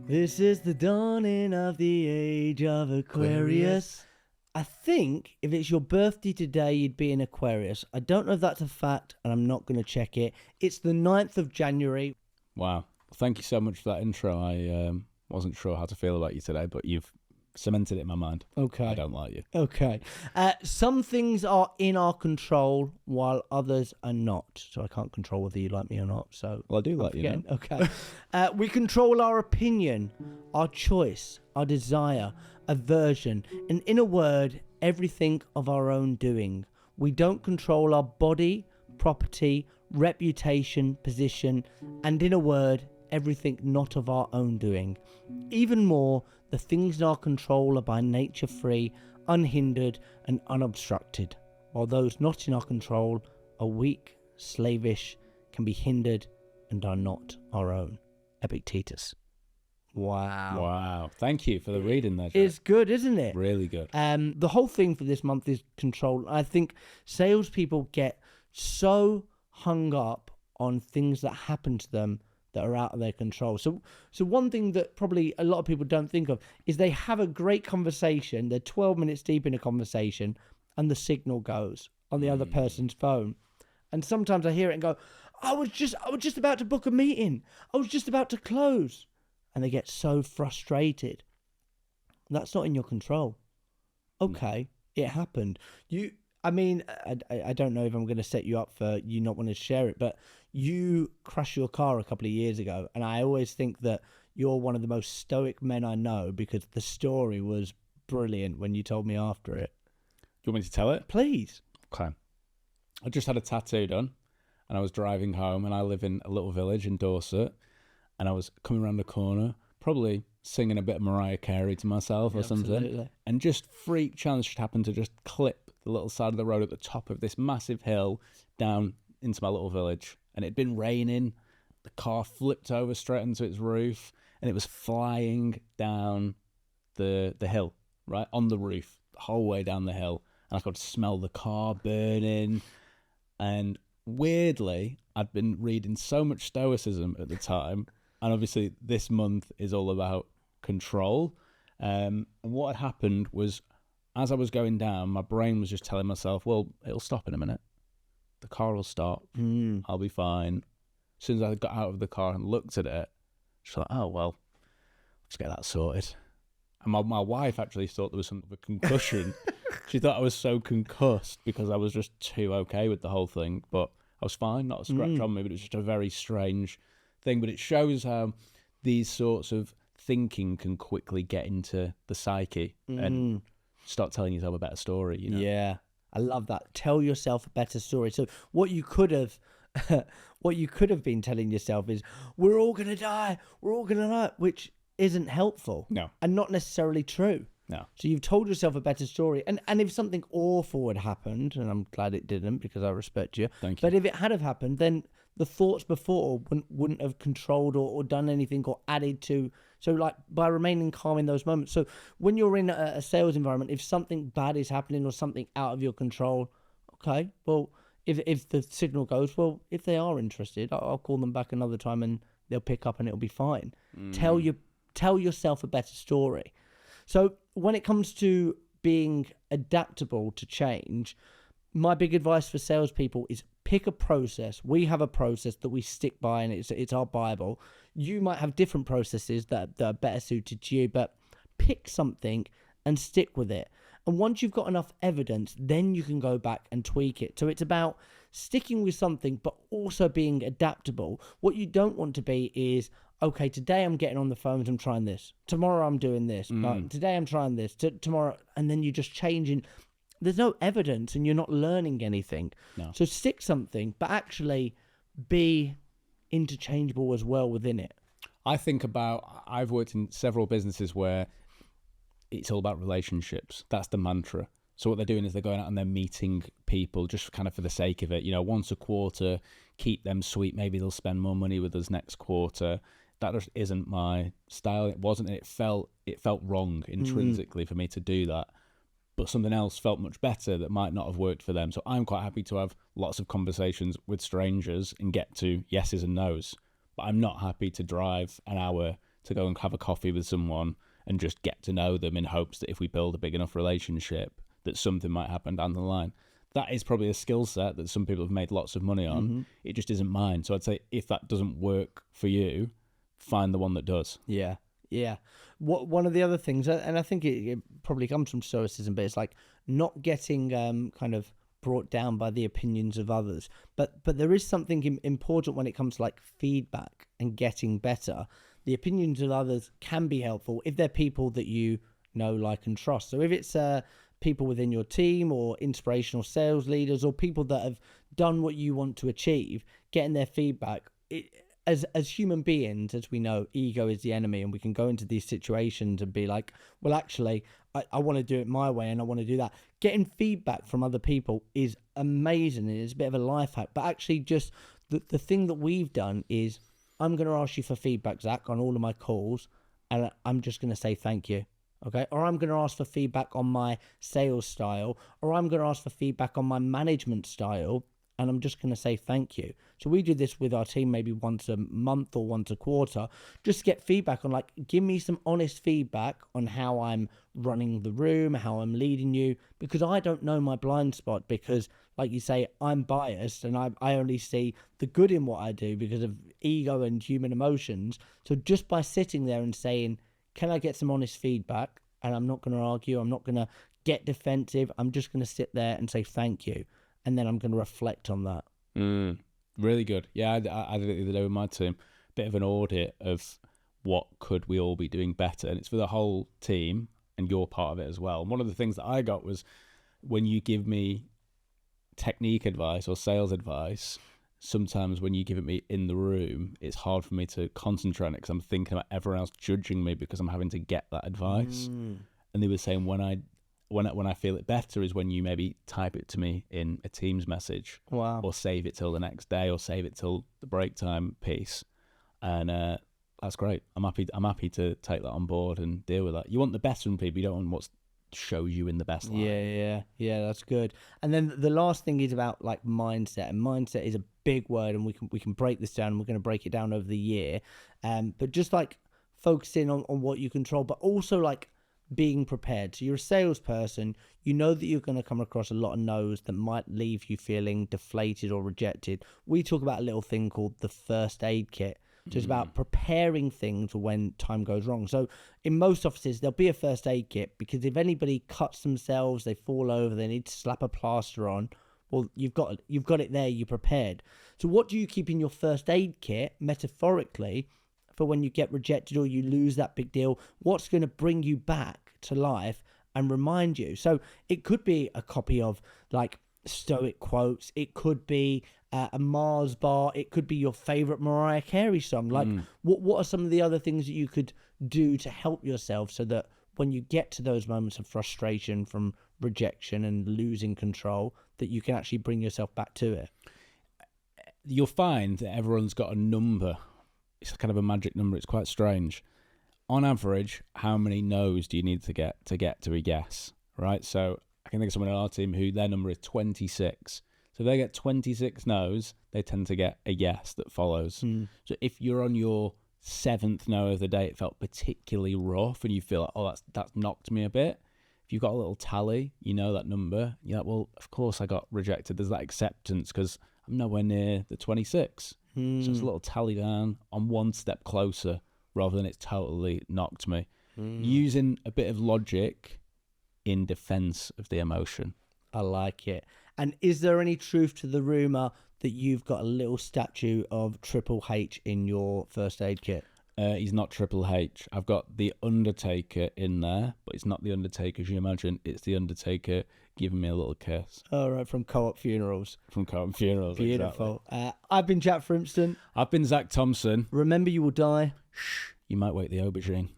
This is the dawning of the age of Aquarius. I think if it's your birthday today, you'd be in Aquarius. I don't know if that's a fact, and I'm not going to check it. It's the 9th of January. Wow. Thank you so much for that intro. I wasn't sure how to feel about you today, but you've cemented it in my mind. Okay. I don't like you. Okay. Some things are in our control while others are not. So I can't control whether you like me or not. So Well, I do like you now. Okay. We control our opinion, our choice, our desire, aversion, and in a word, everything of our own doing. We don't control our body, property, reputation, position, and in a word, everything not of our own doing. Even more, the things in our control are by nature free, unhindered, and unobstructed, while those not in our control are weak, slavish, can be hindered, and are not our own. Epictetus. Wow. Wow. Thank you for the reading there, Jack. It's good, isn't it? Really good. The whole thing for this month is control. I think salespeople get so hung up on things that happen to them that are out of their control. So one thing that probably a lot of people don't think of is they have a great conversation. They're 12 minutes deep in a conversation and the signal goes on the other person's phone. And sometimes I hear it and go, I was just about to book a meeting. I was just about to close. And they get so frustrated. That's not in your control. Okay, it happened. I don't know if I'm going to set you up for you not wanting to share it, but you crashed your car a couple of years ago, and I always think that you're one of the most stoic men I know because the story was brilliant when you told me after it. Do you want me to tell it? Please. Okay. I just had a tattoo done, and I was driving home, and I live in a little village in Dorset, and I was coming around the corner, probably singing a bit of Mariah Carey to myself or something, Absolutely. and just freak chance just happened to just clip the little side of the road at the top of this massive hill down into my little village. And it'd been raining, the car flipped over straight into its roof, and it was flying down the hill, right, on the roof, the whole way down the hill. And I could smell the car burning. And weirdly, I'd been reading so much Stoicism at the time, and obviously this month is all about control. And what had happened was, as I was going down, my brain was just telling myself, well, it'll stop in a minute. The car will stop. I'll be fine. As soon as I got out of the car and looked at it, she's like, oh, well, let's get that sorted. And my wife actually thought there was some of a concussion. She thought I was so concussed because I was just too okay with the whole thing. But I was fine, not a scratch on me, but it was just a very strange thing. But it shows how these sorts of thinking can quickly get into the psyche and start telling yourself a better story, you know? Yeah, I love that. Tell yourself a better story. So what you could have been telling yourself is, we're all going to die, which isn't helpful. No. And not necessarily true. No. So you've told yourself a better story. And if something awful had happened, and I'm glad it didn't because I respect you. Thank you. But if it had have happened, then the thoughts before wouldn't have controlled or done anything or added to. So like by remaining calm in those moments. So when you're in a sales environment, if something bad is happening or something out of your control, okay, well, if the signal goes, well, if they are interested, I'll call them back another time and they'll pick up and it'll be fine. Tell yourself a better story. So when it comes to being adaptable to change, my big advice for salespeople is pick a process. We have a process that we stick by, and it's our Bible. You might have different processes that are better suited to you, but pick something and stick with it. And once you've got enough evidence, then you can go back and tweak it. So it's about sticking with something, but also being adaptable. What you don't want to be is, okay, today I'm getting on the phones, I'm trying this. Tomorrow I'm doing this. Today I'm trying this. Tomorrow, and then you're just changing. There's no evidence and you're not learning anything. No. So stick something, but actually be interchangeable as well within it. I've worked in several businesses where it's all about relationships. That's the mantra. So what they're doing is they're going out and they're meeting people just kind of for the sake of it. You know, once a quarter, keep them sweet. Maybe they'll spend more money with us next quarter. That just isn't my style. It wasn't. It felt wrong intrinsically for me to do that. But something else felt much better that might not have worked for them. So I'm quite happy to have lots of conversations with strangers and get to yeses and nos. But I'm not happy to drive an hour to to go and have a coffee with someone and just get to know them in hopes that if we build a big enough relationship, that something might happen down the line. That is probably a skill set that some people have made lots of money on. Mm-hmm. It just isn't mine. So I'd say if that doesn't work for you, find the one that does. Yeah. One of the other things, and I think it probably comes from Stoicism, but it's like not getting kind of brought down by the opinions of others. But there is something important when it comes to like feedback and getting better. The opinions of others can be helpful if they're people that you know, like, and trust. So if it's people within your team or inspirational sales leaders or people that have done what you want to achieve, getting their feedback, as human beings, as we know, ego is the enemy, and we can go into these situations and be like, well, actually, I want to do it my way and I want to do that. Getting feedback from other people is amazing. It's a bit of a life hack, but actually just the thing that we've done is I'm going to ask you for feedback, Zach, on all of my calls, and I'm just going to say thank you. Okay, or I'm going to ask for feedback on my sales style, or I'm going to ask for feedback on my management style, and I'm just going to say thank you. So we do this with our team maybe once a month or once a quarter, just to get feedback on, like, give me some honest feedback on how I'm running the room, how I'm leading you, because I don't know my blind spot, because, like you say, I'm biased and I only see the good in what I do because of ego and human emotions. So just by sitting there and saying, can I get some honest feedback? And I'm not going to argue. I'm not going to get defensive. I'm just going to sit there and say thank you. And then I'm going to reflect on that. Really good. Yeah, I did it the other day with my team. Bit of an audit of what could we all be doing better. And it's for the whole team and you're part of it as well. And one of the things that I got was when you give me technique advice or sales advice, sometimes when you give it me in the room, it's hard for me to concentrate on it because I'm thinking about everyone else judging me because I'm having to get that advice. And they were saying when I feel it better is when you maybe type it to me in a Teams message. Wow. Or save it till the next day or save it till the break time piece. And that's great. I'm happy to take that on board and deal with that. You want the best from people. You don't want what shows you in the best light. Yeah, that's good. And then the last thing is about like mindset, and mindset is a big word, and we can break this down, and we're going to break it down over the year. But just like focusing on what you control, but also like being prepared. So you're a salesperson, you know that you're going to come across a lot of no's that might leave you feeling deflated or rejected. We talk about a little thing called the first aid kit. So it's about preparing things for when time goes wrong. So in most offices, there'll be a first aid kit, because if anybody cuts themselves, they fall over, they need to slap a plaster on, well, you've got it there, you're prepared. So what do you keep in your first aid kit, metaphorically, for when you get rejected or you lose that big deal? What's going to bring you back to life and remind you? So it could be a copy of like Stoic quotes, it could be a Mars bar, it could be your favorite Mariah Carey song. Like what are some of the other things that you could do to help yourself so that when you get to those moments of frustration from rejection and losing control, that you can actually bring yourself back to it? You'll find that everyone's got a number. It's kind of a magic number. It's quite strange. On average, how many no's do you need to get to a yes, right? So I can think of someone on our team who their number is 26. So if they get 26 no's, they tend to get a yes that follows. So if you're on your 7th no of the day, it felt particularly rough and you feel like, oh, that's knocked me a bit. If you've got a little tally, you know that number, you're like, well, of course I got rejected. There's that acceptance because I'm nowhere near the 26. So it's a little tally down. I'm one step closer rather than it's totally knocked me. Using a bit of logic in defense of the emotion. I like it. And is there any truth to the rumor that you've got a little statue of Triple H in your first aid kit? He's not Triple H. I've got the Undertaker in there, but it's not the Undertaker as you imagine. It's the Undertaker giving me a little kiss. All right, from Co-op Funerals. From Co-op Funerals, Beautiful. Exactly. I've been Jack Frimston. I've been Zach Thompson. Remember, you will die. Shh, you might wake the aubergine.